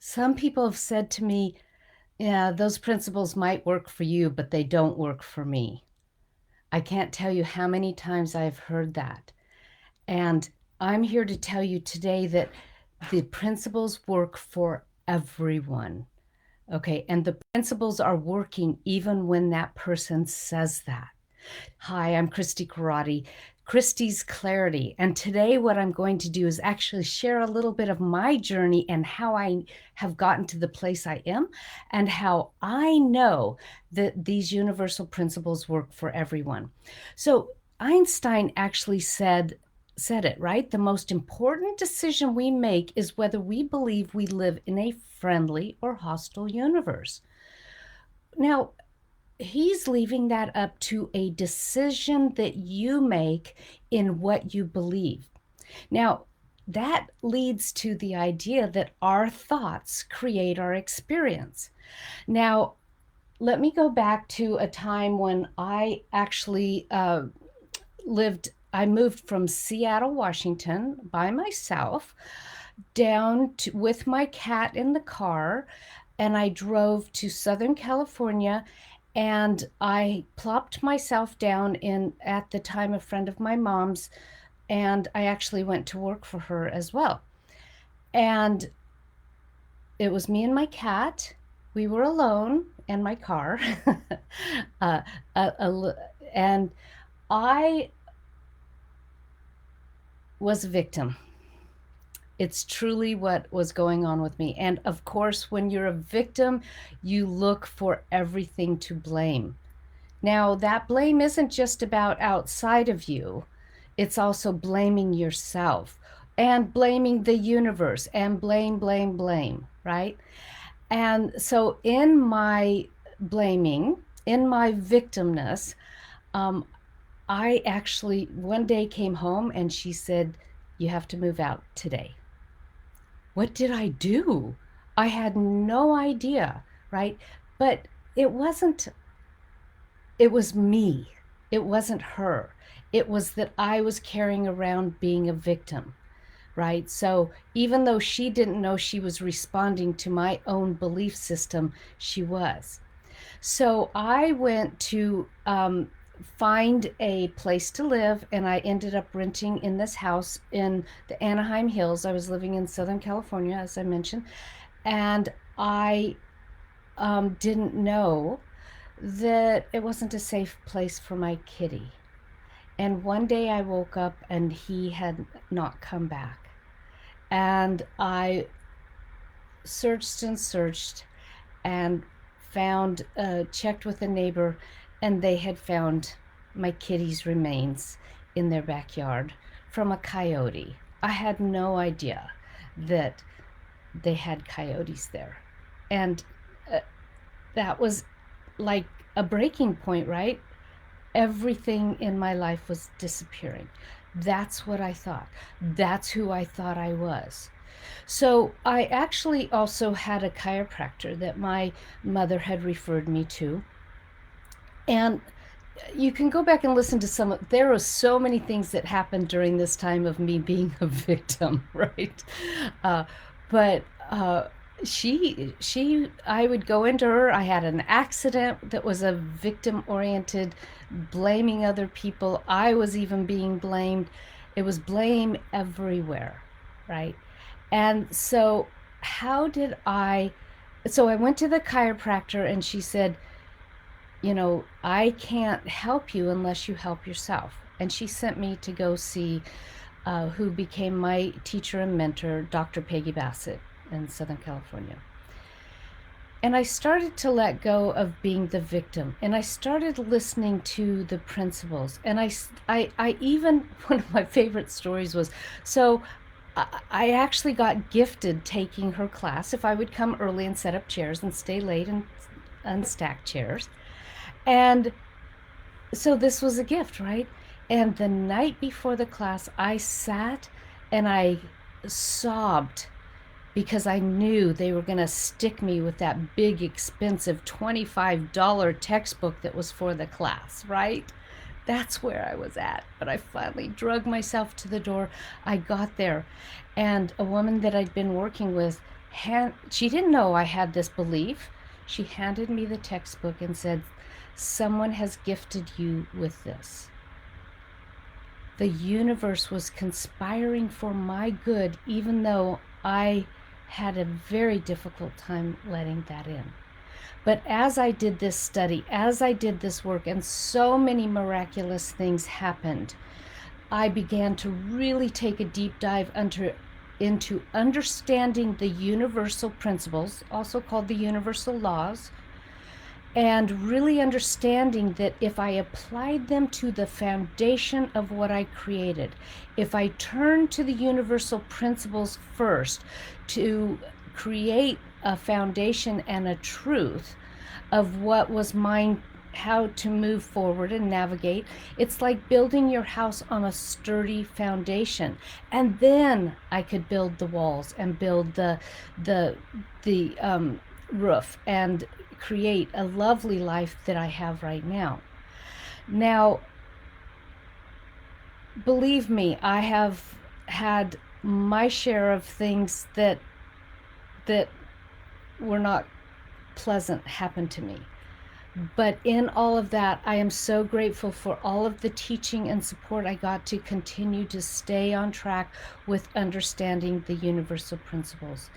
Some people have said to me, yeah, those principles might work for you, but they don't work for me. I can't tell you how many times I've heard that. And I'm here to tell you today that the principles work for everyone. Okay. And the principles are working even when that person says that. Hi, I'm Christi Karate, Christi's Clarity. And today, what I'm going to do is actually share a little bit of my journey and how I have gotten to the place I am, and how I know that these universal principles work for everyone. So, Einstein actually said it, right? The most important decision we make is whether we believe we live in a friendly or hostile universe. Now, he's leaving that up to a decision that you make in what you believe. Now, that leads to the idea that our thoughts create our experience. Now, let me go back to a time when I actually I moved from Seattle, Washington by myself with my cat in the car, and I drove to Southern California, and I plopped myself down in at the time a friend of my mom's, and I actually went to work for her as well. And it was me and my cat. We were alone in my car. uh, and I was a victim. It's truly what was going on with me. And of course, when you're a victim, you look for everything to blame. Now, that blame isn't just about outside of you, it's also blaming yourself and blaming the universe and blame, right? And so, in my blaming, in my victimness, um, I actually one day came home and she said, "You have to move out today." What did I do? I had no idea, right? But it wasn't, it was me. It wasn't her. It was that I was carrying around being a victim, right? So even though she didn't know she was responding to my own belief system, she was. So I went to find a place to live, and I ended up renting in this house in the Anaheim Hills. I was living in Southern California, as I mentioned, and I didn't know that it wasn't a safe place for my kitty. And one day I woke up and he had not come back. And I searched and checked with a neighbor, and they had found my kitty's remains in their backyard from a coyote. I had no idea that they had coyotes there. And uh, that was like a breaking point, right? Everything in my life was disappearing. That's what I thought. That's who I thought I was. So I actually also had a chiropractor that my mother had referred me to. And you can go back and listen to there are so many things that happened during this time of me being a victim, right? Uh, but I would go into her. I had an accident that was a victim oriented, blaming other people. I was even being blamed. It was blame everywhere, right? And so, how did I? So I went to the chiropractor, and she said, I can't help you unless you help yourself. And she sent me to go see who became my teacher and mentor, Dr. Peggy Bassett in Southern California. And I started to let go of being the victim, and I started listening to the principles. And I even, one of my favorite stories was, so I actually got gifted taking her class if I would come early and set up chairs and stay late and unstack chairs. And so this was a gift, right? And the night before the class, I sat and I sobbed because I knew they were going to stick me with that big, expensive $25 textbook that was for the class, right? That's where I was at. But I finally drug myself to the door. I got there, and a woman that I'd been working with she didn't know I had this belief. She handed me the textbook and said, someone has gifted you with this. The universe was conspiring for my good, even though I had a very difficult time letting that in. But as I did this study, as I did this work, and so many miraculous things happened, I began to really take a deep dive into understanding the universal principles, also called the universal laws, and really understanding that if I applied them to the foundation of what I created, if I turned to the universal principles first to create a foundation and a truth of what was mine, how to move forward and navigate, it's like building your house on a sturdy foundation. And then I could build the walls and build the roof and create a lovely life that I have right now. Now, believe me, I have had my share of things that were not pleasant happen to me. But in all of that, I am so grateful for all of the teaching and support I got to continue to stay on track with understanding the universal principles.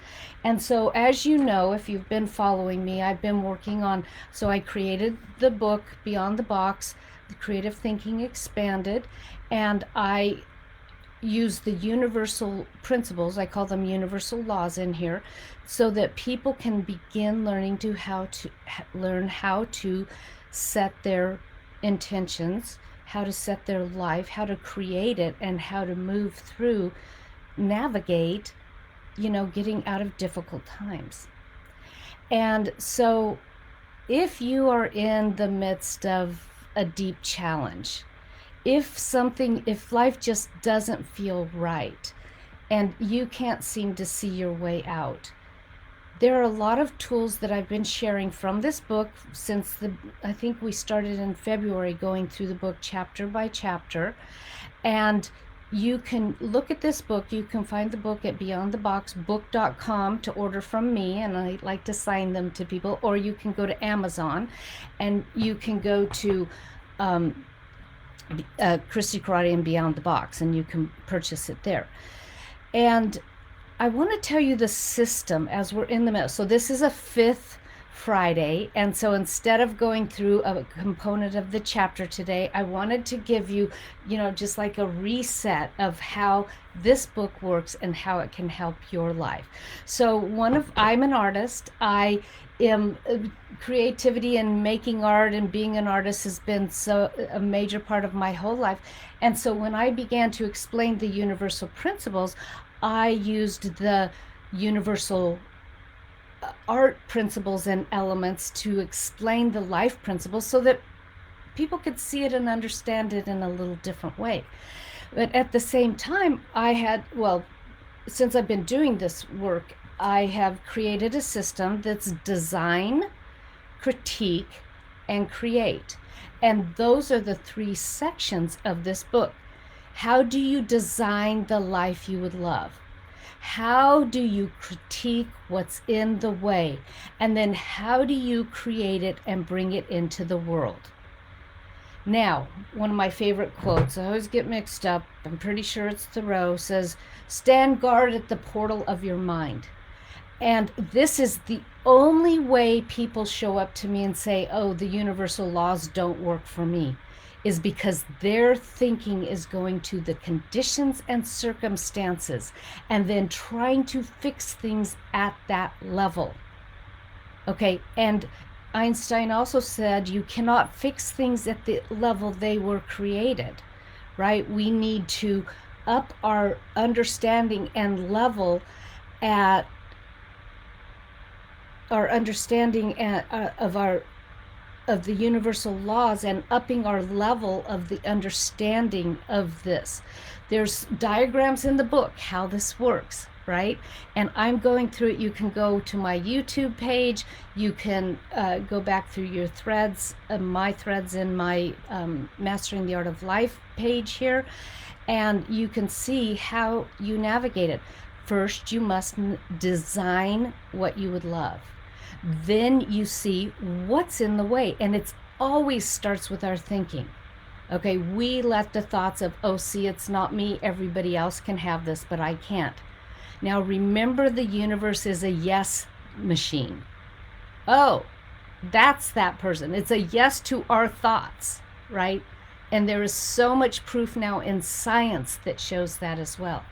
And so, as you know, if you've been following me, I've been working on, so I created the book, Beyond the Box, The Creative Thinking Expanded, and I use the universal principles, I call them universal laws in here, so that people can begin learning learn how to set their intentions, how to set their life, how to create it, and how to move through, navigate, getting out of difficult times. And so if you are in the midst of a deep challenge, if life just doesn't feel right and you can't seem to see your way out, there are a lot of tools that I've been sharing from this book since I think we started in February, going through the book chapter by chapter. And you can look at this book. You can find the book at beyondtheboxbook.com to order from me, and I like to sign them to people. Or you can go to Amazon, and you can go to Christi Karate and Beyond the Box, and you can purchase it there. And I want to tell you the system as we're in the middle. So this is a 5th Friday, and so instead of going through a component of the chapter today, I wanted to give you, just like a reset of how this book works and how it can help your life. So I'm an artist. I am creativity and making art and being an artist has been a major part of my whole life. And so when I began to explain the universal principles, I used the universal art principles and elements to explain the life principles so that people could see it and understand it in a little different way. But at the same time, since I've been doing this work, I have created a system that's design, critique, and create. And those are the 3 sections of this book. How do you design the life you would love? How do you critique what's in the way? And then how do you create it and bring it into the world? Now, one of my favorite quotes, I always get mixed up, I'm pretty sure it's Thoreau, says, "Stand guard at the portal of your mind." And this is the only way people show up to me and say, oh, the universal laws don't work for me, is because their thinking is going to the conditions and circumstances and then trying to fix things at that level. Okay, and Einstein also said you cannot fix things at the level they were created, right? We need to up our understanding and level at our understanding of the universal laws and upping our level of the understanding of this. There's diagrams in the book how this works, right? And I'm going through it. You can go to my YouTube page. You can go back through your threads, my threads in my Mastering the Art of Life page here, and you can see how you navigate it. First, you must design what you would love. Then you see what's in the way. And it always starts with our thinking. Okay, we let the thoughts of, oh, see, it's not me. Everybody else can have this, but I can't. Now, remember, the universe is a yes machine. Oh, that's that person. It's a yes to our thoughts, right? And there is so much proof now in science that shows that as well.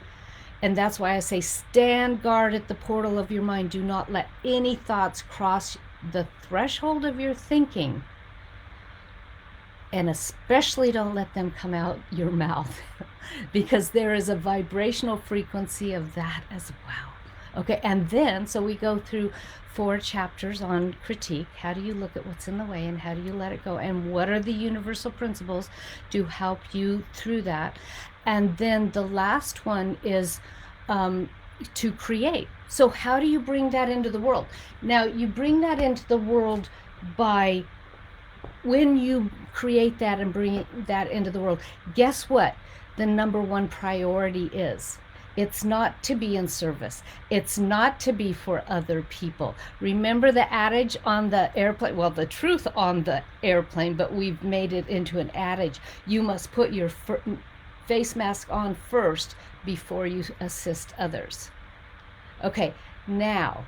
And that's why I say stand guard at the portal of your mind. Do not let any thoughts cross the threshold of your thinking. And especially don't let them come out your mouth because there is a vibrational frequency of that as well. Okay, and then, so we go through 4 chapters on critique. How do you look at what's in the way and how do you let it go? And what are the universal principles to help you through that? And then the last one is to create. So how do you bring that into the world? Now, you bring that into the world by, when you create that and bring that into the world, guess what the number one priority is? It's not to be in service. It's not to be for other people. Remember the adage on the airplane? Well, the truth on the airplane, but we've made it into an adage. You must put your face mask on first before you assist others. Okay, now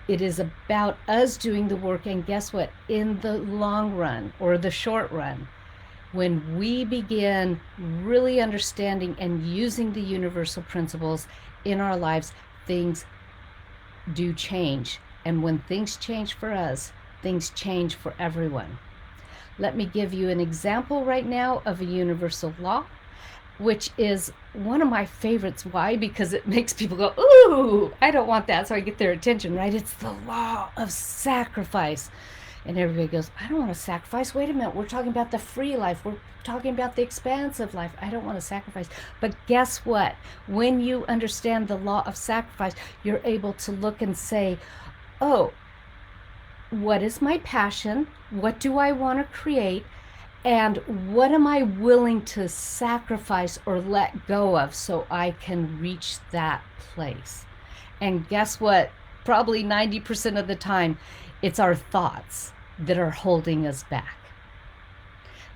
it is about us doing the work, and guess what? In the long run or the short run, when we begin really understanding and using the universal principles in our lives, things do change. And when things change for us, things change for everyone. Let me give you an example right now of a universal law, which is one of my favorites. Why? Because it makes people go, ooh, I don't want that. So I get their attention, right? It's the law of sacrifice. And everybody goes, I don't want to sacrifice. Wait a minute. We're talking about the free life. We're talking about the expansive life. I don't want to sacrifice. But guess what? When you understand the law of sacrifice, you're able to look and say, oh, what is my passion? What do I want to create? And what am I willing to sacrifice or let go of so I can reach that place? And guess what? Probably 90% of the time, it's our thoughts that are holding us back.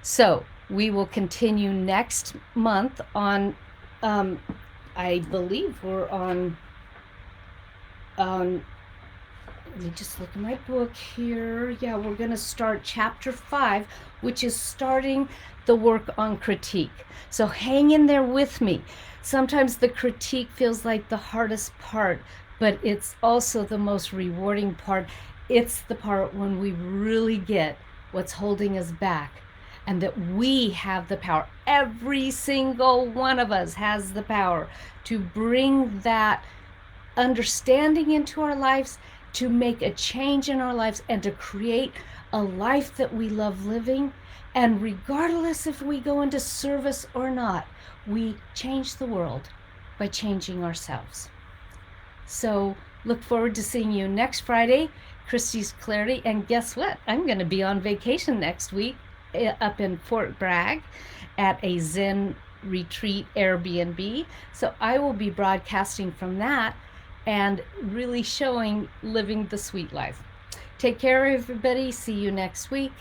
So we will continue next month on, I believe we're on, let me just look at my book here. Yeah, we're going to start chapter 5, which is starting the work on critique. So hang in there with me. Sometimes the critique feels like the hardest part, but it's also the most rewarding part. It's the part when we really get what's holding us back and that we have the power. Every single one of us has the power to bring that understanding into our lives, to make a change in our lives, and to create a life that we love living. And regardless if we go into service or not, we change the world by changing ourselves. So look forward to seeing you next Friday, Christi's Clarity. And guess what? I'm going to be on vacation next week up in Fort Bragg at a Zen retreat Airbnb. So I will be broadcasting from that and really showing living the sweet life. Take care, everybody. See you next week.